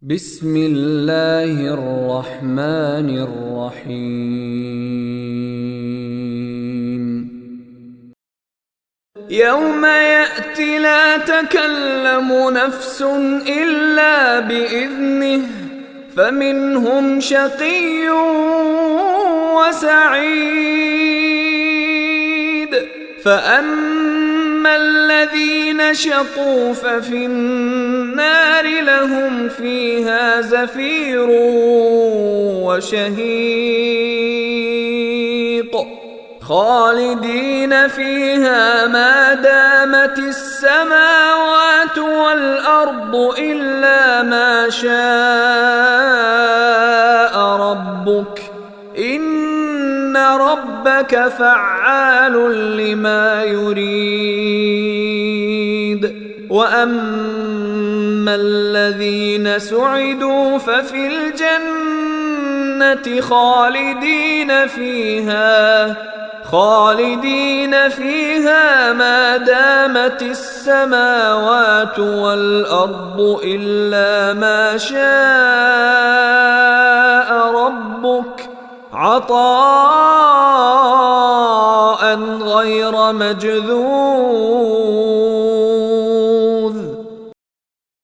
بسم الله الرحمن الرحيم. يوم يأتي لا تكلم نفس إلا بإذنه فمنهم شقي وسعيد. فأما الذين شقوا ففي النار لهم فيها زفير وشهيق خالدين فيها ما دامت السماوات والأرض إلا ما شاء ربك إن ربك فعال لما يريد. وأما الذين سعدوا ففي الجنة خالدين فيها ما دامت السماوات والأرض إلا ما شاء ربك عطاء غير مجذوذ.